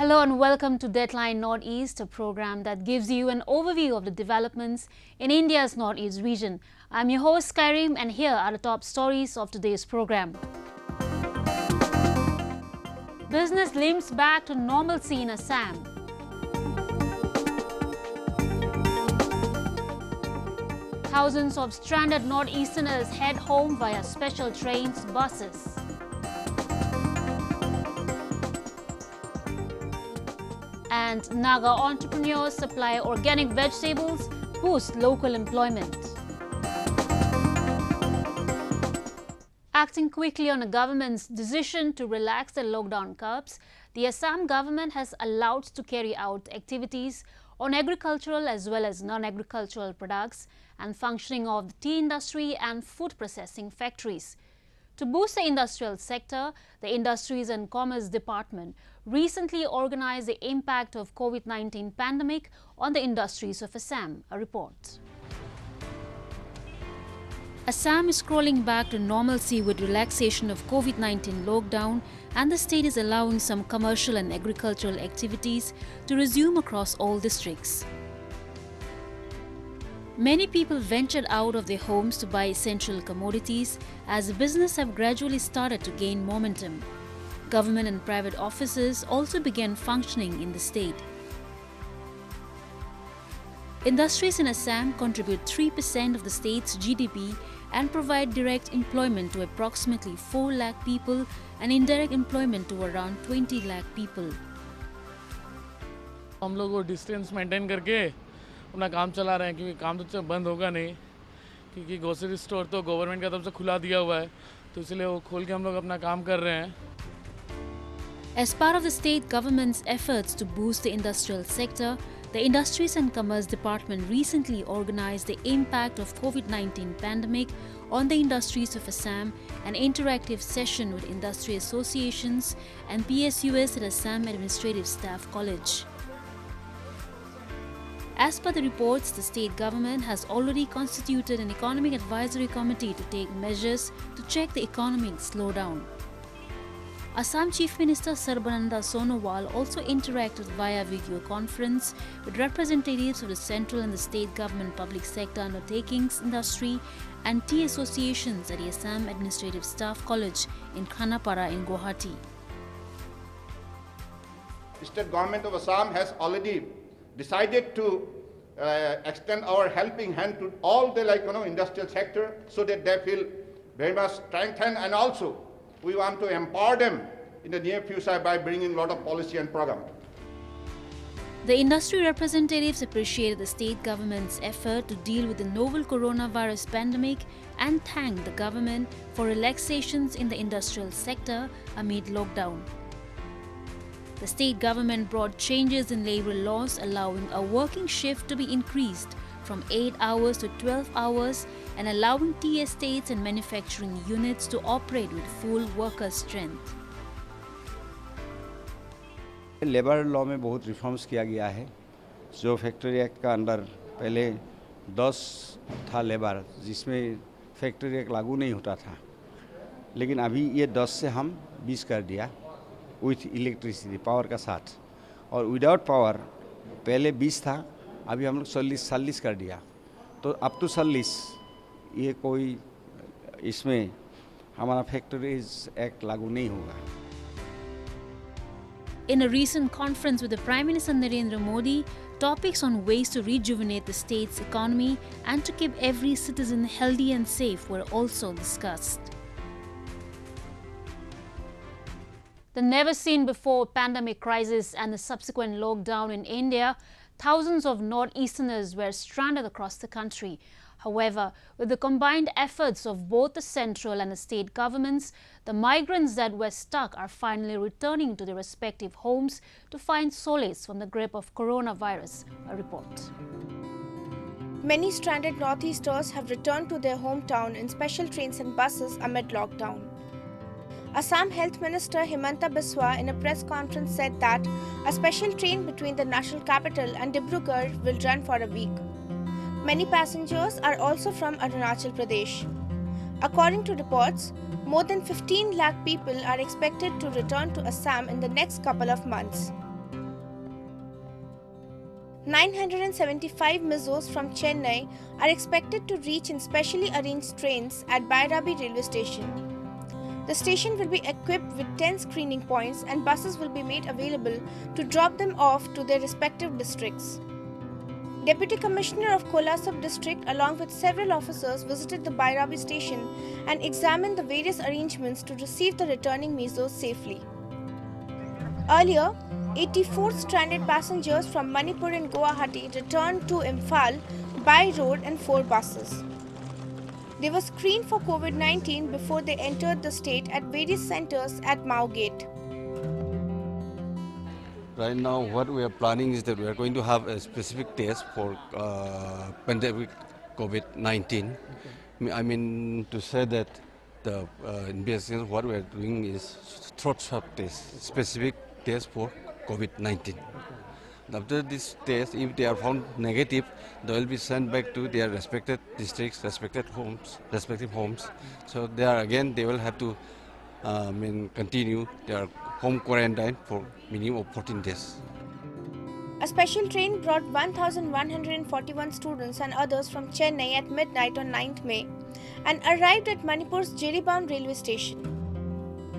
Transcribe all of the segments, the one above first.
Hello and welcome to Dateline Northeast, a program that gives you an overview of the developments in India's Northeast region. I'm your host Kairim, and here are the top stories of today's program. Business limps back to normalcy in Assam. Thousands of stranded northeasterners head home via special trains, buses. And Naga entrepreneurs supply organic vegetables, boost local employment. Acting quickly on the government's decision to relax the lockdown curbs, the Assam government has allowed to carry out activities on agricultural as well as non-agricultural products and functioning of the tea industry and food processing factories. To boost the industrial sector, the Industries and Commerce Department recently organized the impact of COVID-19 pandemic on the industries of Assam. A report. Assam is crawling back to normalcy with relaxation of COVID-19 lockdown, and the state is allowing some commercial and agricultural activities to resume across all districts. Many people ventured out of their homes to buy essential commodities as business have gradually started to gain momentum. Government and private offices also began functioning in the state. Industries in Assam contribute 3% of the state's GDP and provide direct employment to approximately 4 lakh people and indirect employment to around 20 lakh people. हम लोग वो distance maintain करके अपना काम चला रहे हैं क्योंकि काम तो बंद होगा नहीं क्योंकि ग्रोसरी स्टोर तो गवर्नमेंट की तरफ से खुला दिया हुआ है तो इसलिए वो खोल के हम लोग अपना काम कर रहे हैं. As part of the state government's efforts to boost the industrial sector, the Industries and Commerce Department recently organized the impact of COVID-19 pandemic on the industries of Assam, an interactive session with industry associations and PSUs at Assam Administrative Staff College. As per the reports, the state government has already constituted an economic advisory committee to take measures to check the economic slowdown. Assam Chief Minister Sarbananda Sonowal also interacted via video conference with representatives of the central and the state government public sector undertakings, industry and tea associations at the Assam Administrative Staff College in Khanapara in Guwahati. The state government of Assam has already decided to extend our helping hand to all the industrial sector so that they feel very much strengthened, and also we want to empower them in the near future by bringing a lot of policy and program. The industry representatives appreciated the state government's effort to deal with the novel coronavirus pandemic and thanked the government for relaxations in the industrial sector amid lockdown. The state government brought changes in labor laws allowing a working shift to be increased from 8 hours to 12 hours and allowing tea estates and manufacturing units to operate with full worker strength. Labour law में बहुत reforms किया गया है. जो factory act का under पहले 10 था labour, जिसमें फैक्ट्री एक्ट लागू नहीं होता था, लेकिन अभी ये 10 से हम 20 कर दिया विथ इलेक्ट्रिसिटी पावर का साथ, और विदाउट पावर पहले 20 था, अभी हम लोग 40 कर दिया. तो अप टू 40 ये कोई इसमें हमारा फैक्ट्रीज एक्ट लागू नहीं होगा. In a recent conference with the Prime Minister Narendra Modi, topics on ways to rejuvenate the state's economy and to keep every citizen healthy and safe were also discussed. The never-seen-before pandemic crisis and the subsequent lockdown in India, thousands of northeasterners were stranded across the country. However, with the combined efforts of both the central and the state governments, the migrants that were stuck are finally returning to their respective homes to find solace from the grip of coronavirus. A report. Many stranded northeasters have returned to their hometown in special trains and buses amid lockdown. Assam Health Minister Himanta Biswa in a press conference said that a special train between the national capital and Dibrugarh will run for a week. Many passengers are also from Arunachal Pradesh. According to reports, more than 15 lakh people are expected to return to Assam in the next couple of months. 975 Mizos from Chennai are expected to reach in specially arranged trains at Bairabi railway station. The station will be equipped with 10 screening points and buses will be made available to drop them off to their respective districts. Deputy Commissioner of Kola Sub-District along with several officers visited the Bairabi station and examined the various arrangements to receive the returning Mizos safely. Earlier, 84 stranded passengers from Manipur and Guwahati returned to Imphal by road in 4 buses. They were screened for COVID-19 before they entered the state at various centers at Mao Gate. Right now, what we are planning is that we are going to have a specific test for pandemic COVID-19. I mean to say that the investigation, what we are doing is throat swab test, specific test for COVID-19. After this test, if they are found negative, they will be sent back to their respective districts, respective homes. So there again, they will have to continue their home quarantine for minimum of 14 days. A special train brought 1,141 students and others from Chennai at midnight on 9th May and arrived at Manipur's Jiribam railway station.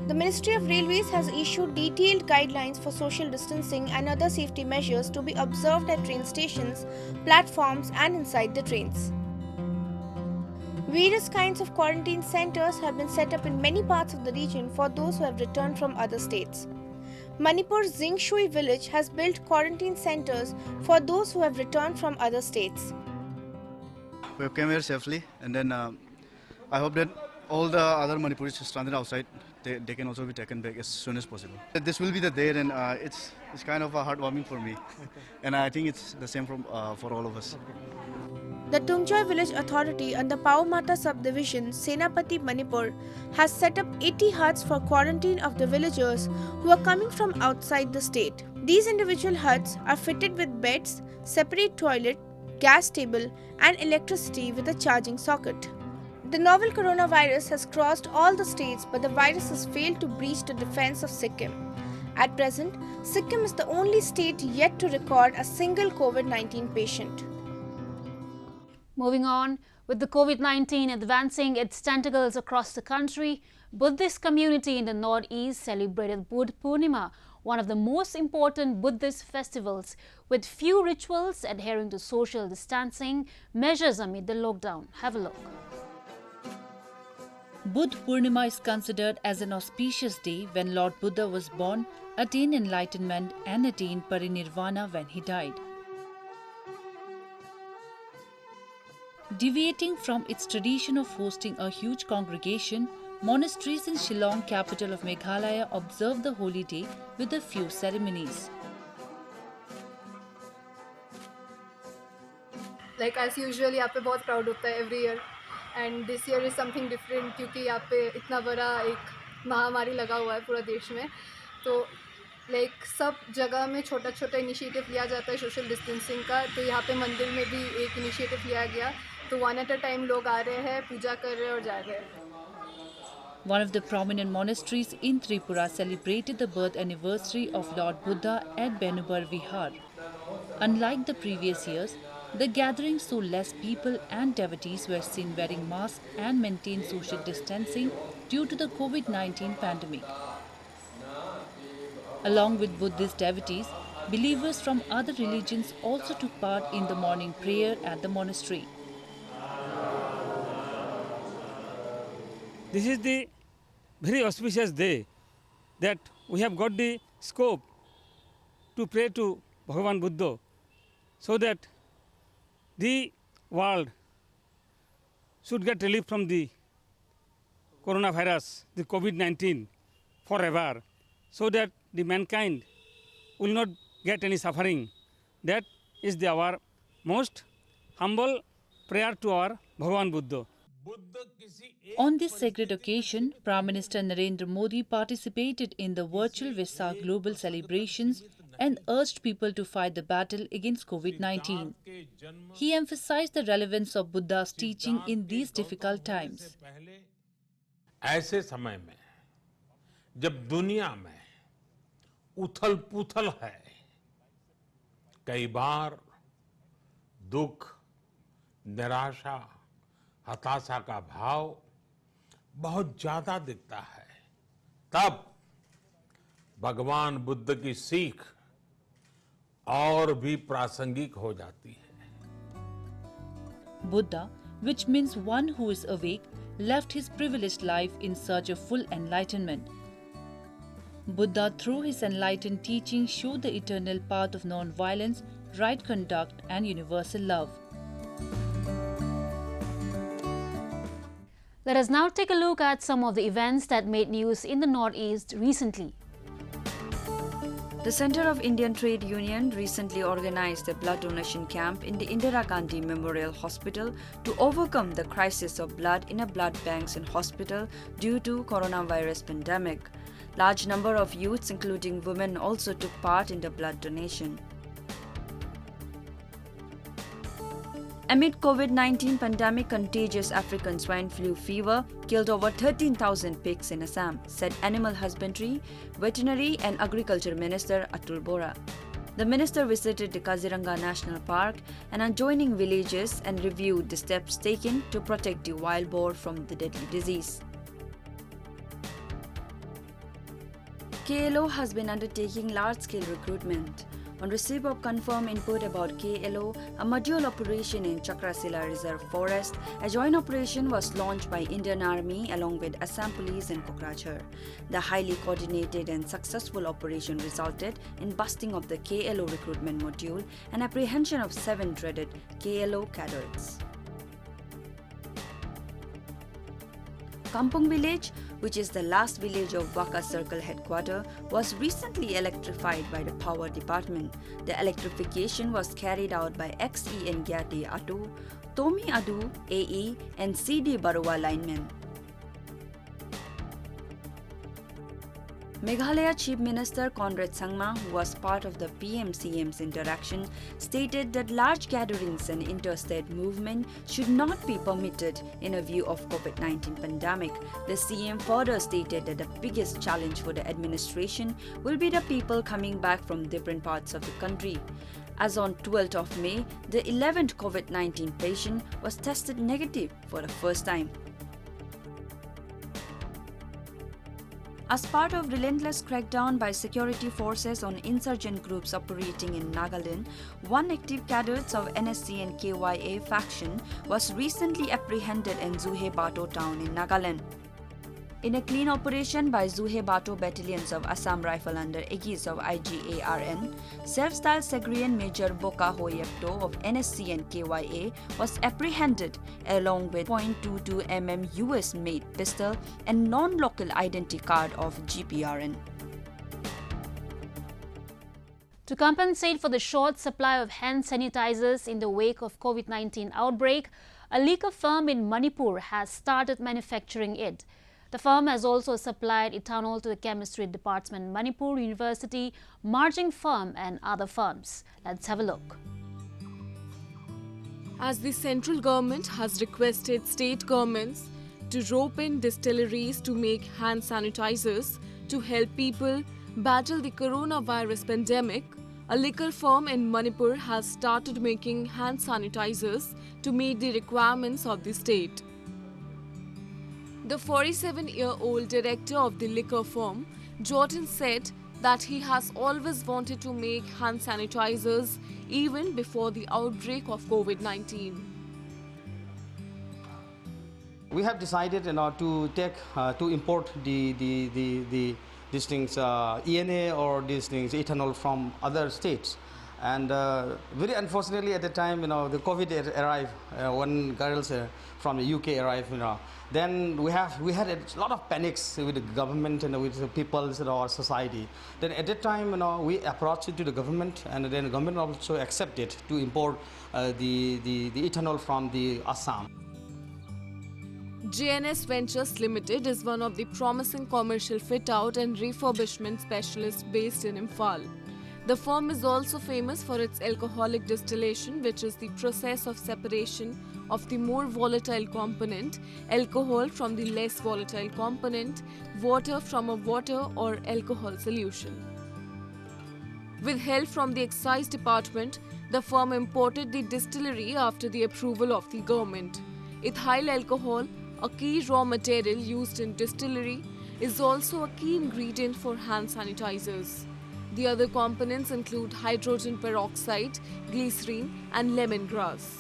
The Ministry of Railways has issued detailed guidelines for social distancing and other safety measures to be observed at train stations, platforms and inside the trains. Various kinds of quarantine centers have been set up in many parts of the region for those who have returned from other states. Manipur's Zingshui village has built quarantine centers for those who have returned from other states. We came here safely, and then I hope that all the other Manipuris stranded outside, they can also be taken back as soon as possible. This will be the day, and it's kind of heartwarming for me, and I think it's the same for all of us. The Tungjoy Village Authority under Pau Mata Subdivision, Senapati, Manipur, has set up 80 huts for quarantine of the villagers who are coming from outside the state. These individual huts are fitted with beds, separate toilet, gas table, and electricity with a charging socket. The novel coronavirus has crossed all the states, but the virus has failed to breach the defense of Sikkim. At present, Sikkim is the only state yet to record a single COVID-19 patient. Moving on, with the COVID-19 advancing its tentacles across the country, Buddhist community in the northeast celebrated Buddha Purnima, one of the most important Buddhist festivals, with few rituals adhering to social distancing measures amid the lockdown. Have a look. Buddha Purnima is considered as an auspicious day when Lord Buddha was born, attained enlightenment and attained parinirvana when he died. Deviating from its tradition of hosting a huge congregation, monasteries in Shillong, capital of Meghalaya, observe the holy day with a few ceremonies. Like as usual, यहाँ पे बहुत crowd होता है every year, and this year is something different क्योंकि यहाँ पे इतना बड़ा एक महामारी लगा हुआ है पूरा देश में, तो like सब जगह में छोटा-छोटा इनिशिएटिव लिया जाता है सोशल डिस्टेंसिंग का, तो यहाँ पे मंदिर में भी एक इनिशिएटिव लिया गया, तो one at a time लोग आ रहे हैं, पूजा कर रहे हैं और जा रहे हैं. One of the prominent monasteries in Tripura celebrated the birth anniversary of Lord Buddha at Benubar Vihar. Unlike the previous years, the gathering saw less people and devotees were seen wearing masks and maintained social distancing due to the COVID-19 pandemic. Along with Buddhist devotees, believers from other religions also took part in the morning prayer at the monastery. This is the very auspicious day that we have got the scope to pray to Bhagavan Buddha so that the world should get relief from the coronavirus, the COVID-19 forever, so that the mankind will not get any suffering. That is our most humble prayer to our Bhagavan Buddha. On this sacred occasion, Prime Minister Narendra Modi participated in the virtual Vesak global celebrations and urged people to fight the battle against COVID-19. He emphasized the relevance of Buddha's teaching in these difficult times. ऐसे समय में जब दुनिया में उथल-पुथल है, कई बार दुख, निराशा, हताशा का भाव बहुत ज्यादा दिखता है, तब भगवान बुद्ध की सीख और भी प्रासंगिक हो जाती है। Buddha, which means one who is awake, left his privileged life in search of full enlightenment. Buddha, through his enlightened teaching, showed the eternal path of non-violence, right conduct, and universal love. Let us now take a look at some of the events that made news in the Northeast recently. The Center of Indian Trade Union recently organized a blood donation camp in the Indira Gandhi Memorial Hospital to overcome the crisis of blood in a blood banks and hospital due to coronavirus pandemic. Large number of youths, including women, also took part in the blood donation. Amid COVID-19 pandemic, contagious African swine flu fever killed over 13,000 pigs in Assam, said Animal Husbandry, Veterinary and Agriculture Minister Atul Bora. The minister visited the Kaziranga National Park and adjoining villages and reviewed the steps taken to protect the wild boar from the deadly disease. KLO has been undertaking large-scale recruitment. On receipt of confirmed input about KLO, a module operation in Chakrasila Reserve Forest, a joint operation was launched by Indian Army along with Assam Police and Kokrajhar. The highly coordinated and successful operation resulted in busting of the KLO recruitment module and apprehension of 7 dreaded KLO cadets. Kampong village, which is the last village of Waka Circle headquarters, was recently electrified by the power department. The electrification was carried out by ex-EN Gyati Atu, Tomi Adu, AE, and CD Barua linemen. Meghalaya Chief Minister Conrad Sangma, who was part of the PM-CM's interaction, stated that large gatherings and interstate movement should not be permitted in a view of COVID-19 pandemic. The CM further stated that the biggest challenge for the administration will be the people coming back from different parts of the country. As on 12th of May, the 11th COVID-19 patient was tested negative for the first time. As part of relentless crackdown by security forces on insurgent groups operating in Nagaland, one active cadet of NSC and KYA faction was recently apprehended in Zuhe Bato town in Nagaland. In a clean operation by Zuhe Bato battalions of Assam Rifle under aegis of IGARN, self-styled Segrian Major Boka Hoyepto of NSC and KYA was apprehended along with .22 mm US-made pistol and non-local identity card of GPRN. To compensate for the short supply of hand sanitizers in the wake of COVID-19 outbreak, a liquor firm in Manipur has started manufacturing it. The firm has also supplied ethanol to the Chemistry Department, Manipur University, Marjing Firm and other firms. Let's have a look. As the central government has requested state governments to rope in distilleries to make hand sanitizers to help people battle the coronavirus pandemic, a liquor firm in Manipur has started making hand sanitizers to meet the requirements of the state. The 47-year-old director of the liquor firm, Jordan, said that he has always wanted to make hand sanitizers even before the outbreak of COVID-19. We have decided to import these things ENA or these things ethanol from other states. And very unfortunately at the time, the COVID arrived when girls from the UK arrived, Then we had a lot of panics with the government and with the people in our society. Then at that time, we approached it to the government, and then the government also accepted to import the ethanol from the Assam. JNS Ventures Limited is one of the promising commercial fit-out and refurbishment specialists based in Imphal. The firm is also famous for its alcoholic distillation, which is the process of separation of the more volatile component, alcohol, from the less volatile component, water from a water or alcohol solution. With help from the Excise Department, The firm imported the distillery after the approval of the government. Ethyl alcohol, a key raw material used in distillery, is also a key ingredient for hand sanitizers. The other components include hydrogen peroxide, glycerine, and lemongrass.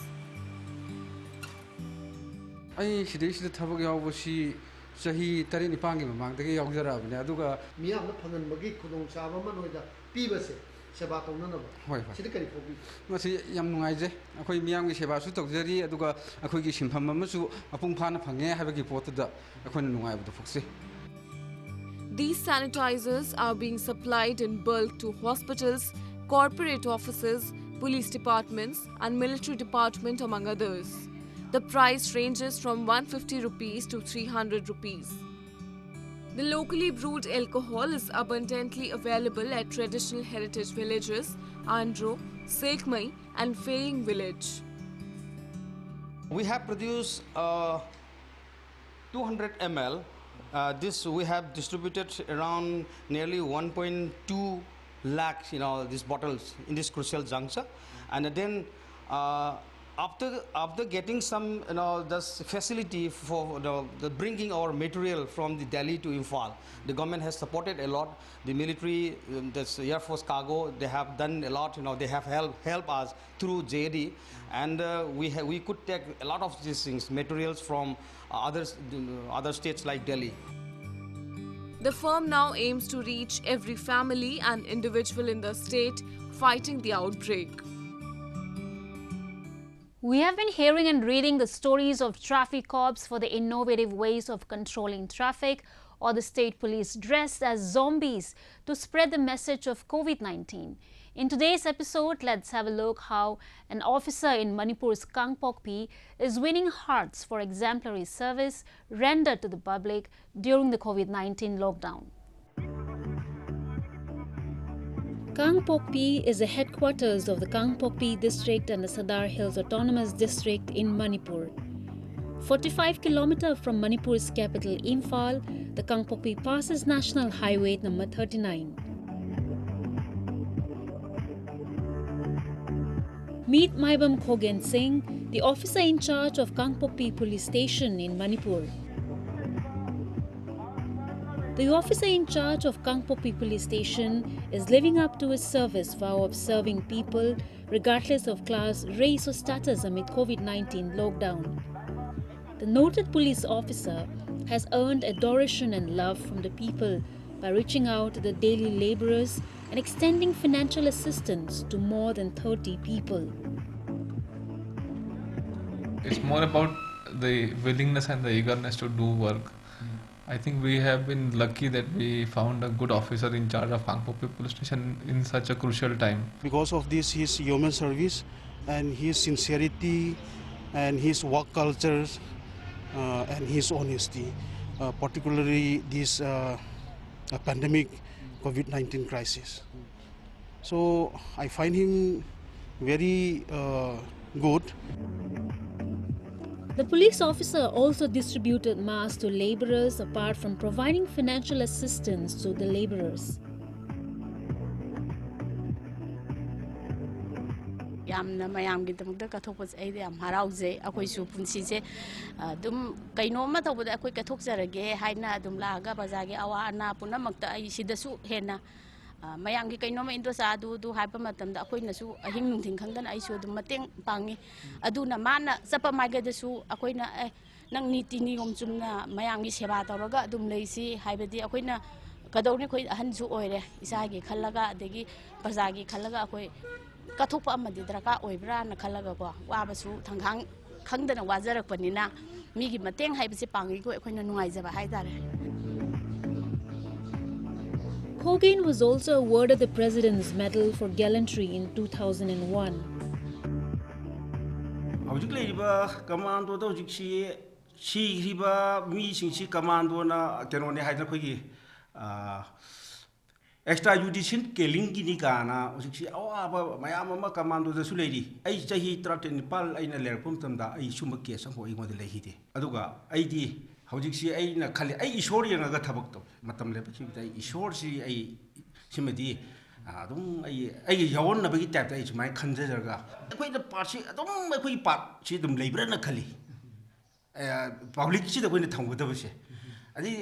I 시대시대 타복이 하고시 자히 다른 이방이 망대게 여기서라버네 아두가 미야는 파는 먹이 구동 사람만 오이다 비버세 세바 동는 거 시대까지 포기 마치 얌 누가이제 아코이 미양기 세바수 독저리 아두가 아코이기 심판만무수 아풍파나 방에 하베기 보트다 아코는 누가이부터 폭세. These sanitizers are being supplied in bulk to hospitals, corporate offices, police departments, and military department, among others. The price ranges from 150 rupees to 300 rupees. The locally brewed alcohol is abundantly available at traditional heritage villages, Andro, Sekmai, and Feying village. We have produced 200 ml. This we have distributed around nearly 1.2 lakhs, these bottles in this crucial juncture, and then after getting some, this facility for the bringing our material from the Delhi to Imphal, the government has supported a lot. The military, this Air Force cargo, they have done a lot. They have helped us through JD, and we could take a lot of these things, materials from other states like Delhi. The firm now aims to reach every family and individual in the state fighting the outbreak. We have been hearing and reading the stories of traffic cops for the innovative ways of controlling traffic, or the state police dressed as zombies to spread the message of COVID-19. In today's episode, let's have a look how an officer in Manipur's Kangpokpi is winning hearts for exemplary service rendered to the public during the COVID-19 lockdown. Kangpokpi is the headquarters of the Kangpokpi district and the Sadar Hills Autonomous District in Manipur. 45 kilometers from Manipur's capital Imphal, the Kangpokpi passes National Highway number 39. Meet Maibam Khogen Singh, the officer in charge of Kangpokpi Police Station in Manipur. The officer in charge of Kangpokpi Police Station is living up to his service vow of serving people regardless of class, race or status amid COVID-19 lockdown. The noted police officer has earned adoration and love from the people by reaching out to the daily laborers and extending financial assistance to more than 30 people. It's more about the willingness and the eagerness to do work. I think we have been lucky that we found a good officer in charge of Kangpokpi Police Station in such a crucial time. Because of this, his human service and his sincerity and his work culture and his honesty, particularly this pandemic COVID-19 crisis. So I find him very good. The police officer also distributed masks to laborers apart from providing financial assistance to the laborers. yamna mayam gi tamuk da kathok pas ai yam harauze akoi su punsi je dum kaino ma tawda akoi kathok jarage haina dum laga bazage awa ana punamak ta ai sidasu hena mayam gi kaino ma indo sa du haipa matam da akoi na su ahing nungthing khangdan ai su dum mateng pangi aduna mana sapa maiga da su akoi na nang niti ni gom chumna mayam gi seba tawraga dum leisi haibadi akoi na kadawni khoi ahan su oire isa gi khallaga adegi bazagi khallaga akoi kathokpa amadi draka oibra na khalaga ko wabasu thanghang khangdana wajarak panina migi mateng haibase pangi ko ekhoina nungaijaba haidare. Khogen was also awarded the President's Medal for Gallantry in 2001. Hojik leiba commando do jiksi si riba mi singsi commando na tenone haidna khogi extrajudicial killing gini kana usiksi awa mayam ama commando da suleidi ai jahi traten pal aina lerpum tamda ai suma case am hoi ngode lehide aduga ai di hojiksi ai na khali ai ishori nga ga thabak to matam le pachi dai ishor si ai simedi ꯑꯗꯨꯝ ꯑꯩꯒꯤ ꯌꯥꯎꯔꯅꯕꯒꯤ ꯇꯥꯏꯞꯇ ꯑꯩ ꯁꯨꯃꯥꯏꯅ ꯈꯟꯖꯔꯒ ꯑꯩꯈꯣꯏꯅ ꯄꯥꯔꯠꯁꯤ ꯑꯗꯨꯝ ꯑꯩꯈꯣꯏꯒꯤ ꯄꯥꯔꯠꯁꯤ ꯑꯗꯨꯝ ꯂꯩꯕ꯭ꯔꯥꯅ ꯈꯜꯂꯤ ꯄꯕ꯭ꯂꯤꯛꯁꯤꯗ ꯑꯩꯈꯣꯏꯅ ꯊꯝꯒꯗꯕꯁꯦ ꯑꯗꯩ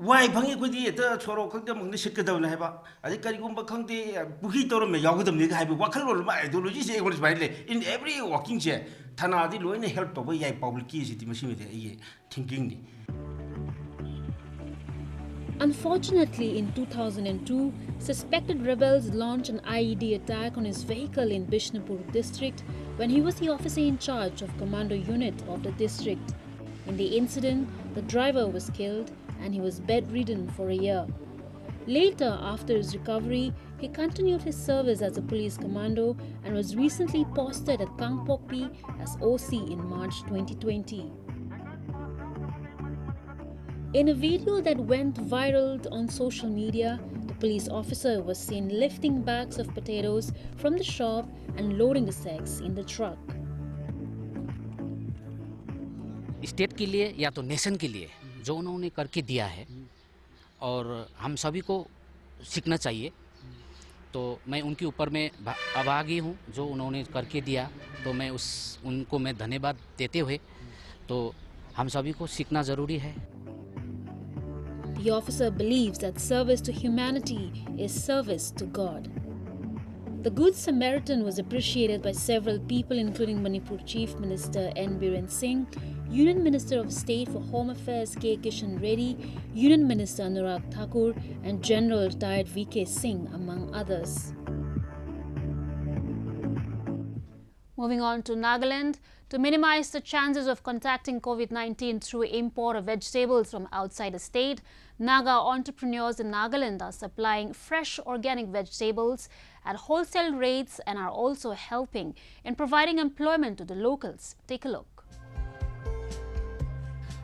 ꯋꯥꯏ ꯐꯪꯉꯤ ꯑꯩꯈꯣꯏꯗꯤ ꯍꯦꯛꯇ ꯁꯣꯔꯣꯛ ꯈꯛꯇ ꯑꯃꯨꯛꯇ ꯁꯤꯠꯀꯗꯕꯅꯤ ꯍꯥꯏꯕ ꯑꯗꯩ ꯀꯔꯤꯒꯨꯝꯕ ꯈꯪꯗꯦ ꯄꯨꯈ꯭ꯔꯤ ꯇꯧꯔꯝꯃꯦ ꯌꯥꯎꯒꯗꯕꯅꯤ ꯍꯥꯏꯕ ꯋꯥꯈꯜꯂꯣꯟ ꯑꯃ ꯑꯥꯏꯗꯤꯌꯣꯂꯣꯖꯤꯁꯦ ꯑꯩꯉꯣꯟꯗ ꯁꯨꯃꯥꯏꯅ ꯂꯩ ꯏꯟ ꯑꯦꯕ꯭ꯔꯤ ꯋꯥꯀꯤꯡꯁꯦ ꯊꯅꯥꯗꯤ ꯂꯣꯏꯅ ꯍꯦꯜꯞ ꯇꯧꯕ ꯌꯥꯏ ꯄꯕ꯭ꯂꯤꯛꯀꯤꯁꯤꯗꯤ ꯃꯁꯤꯃꯗꯤ ꯑꯩꯒꯤ ꯊꯤꯡꯀꯤꯡꯅꯤ. Unfortunately, in 2002, suspected rebels launched an IED attack on his vehicle in Bishnupur district when he was the officer in charge of commando unit of the district. In the incident, the driver was killed and he was bedridden for a year. Later, after his recovery, he continued his service as a police commando and was recently posted at Kangpokpi as OC in March 2020. In a video that went viral on social media, the police officer was seen lifting bags of potatoes from the shop and loading the sacks in the truck. State के लिए या तो nation के लिए जो उन्होंने करके दिया है और हम सभी को सीखना चाहिए, तो मैं उनके ऊपर में अभागी हूँ जो उन्होंने करके दिया, तो मैं उनको मैं धन्यवाद देते हुए तो हम सभी को सीखना ज़रूरी है. The officer believes that service to humanity is service to God. The Good Samaritan was appreciated by several people, including Manipur Chief Minister N. Biren Singh, Union Minister of State for Home Affairs K. Kishan Reddy, Union Minister Anurag Thakur, and General Retired V.K. Singh, among others. Moving on to Nagaland, to minimize the chances of contracting COVID-19 through import of vegetables from outside the state, Naga entrepreneurs in Nagaland are supplying fresh organic vegetables at wholesale rates and are also helping in providing employment to the locals. Take a look.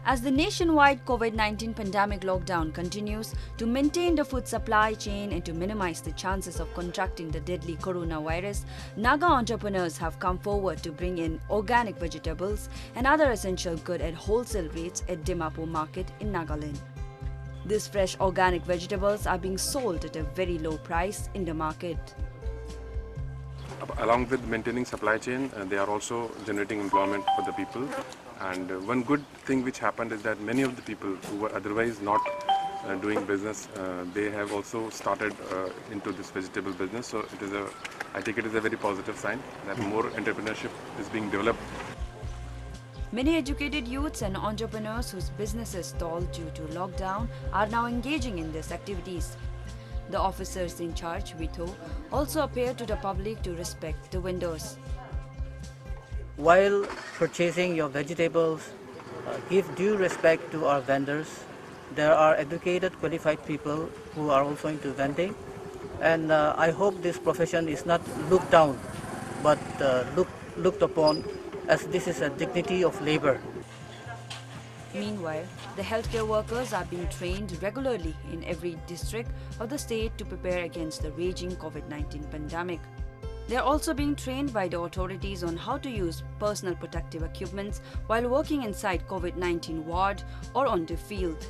As the nationwide COVID-19 pandemic lockdown continues, to maintain the food supply chain and to minimize the chances of contracting the deadly coronavirus, Naga entrepreneurs have come forward to bring in organic vegetables and other essential goods at wholesale rates at Dimapur market in Nagaland. These fresh organic vegetables are being sold at a very low price in the market. Along with maintaining supply chain, they are also generating employment for the people. And one good thing which happened is that many of the people who were otherwise not doing business, they have also started into this vegetable business. So it is I think it is a very positive sign that more entrepreneurship is being developed. Many educated youths and entrepreneurs whose businesses stalled due to lockdown are now engaging in these activities. The officers in charge, Vito, also appeal to the public to respect the vendors. While purchasing your vegetables, give due respect to our vendors. There are educated, qualified people who are also into vending, and I hope this profession is not looked down, but looked upon, as this is a dignity of labor. Meanwhile, the healthcare workers are being trained regularly in every district of the state to prepare against the raging COVID-19 pandemic. They are also being trained by the authorities on how to use personal protective equipment while working inside COVID-19 ward or on the field.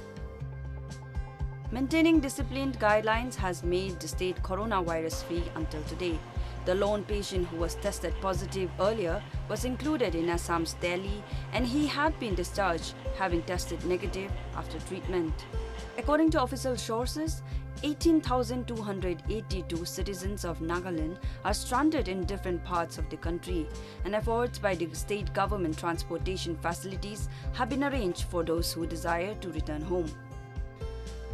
Maintaining disciplined guidelines has made the state coronavirus free until today. The lone patient who was tested positive earlier was included in Assam's Delhi, and he had been discharged having tested negative after treatment. According to official sources, 18,282 citizens of Nagaland are stranded in different parts of the country, and efforts by the state government transportation facilities have been arranged for those who desire to return home.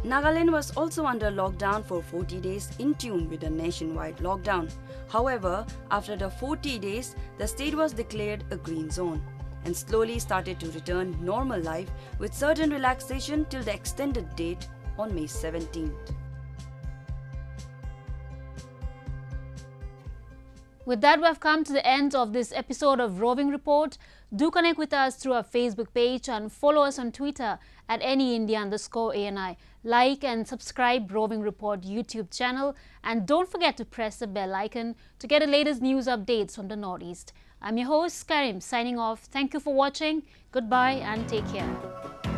Nagaland was also under lockdown for 40 days in tune with the nationwide lockdown. However, after the 40 days, the state was declared a green zone and slowly started to return normal life with certain relaxation till the extended date on May 17th. With that, we have come to the end of this episode of Roving Report. Do connect with us through our Facebook page and follow us on Twitter at @NEIndia_ANI. Like and subscribe Roving Report YouTube channel, and don't forget to press the bell icon to get the latest news updates from the Northeast. I'm your host Karim signing off. Thank you for watching. Goodbye and take care.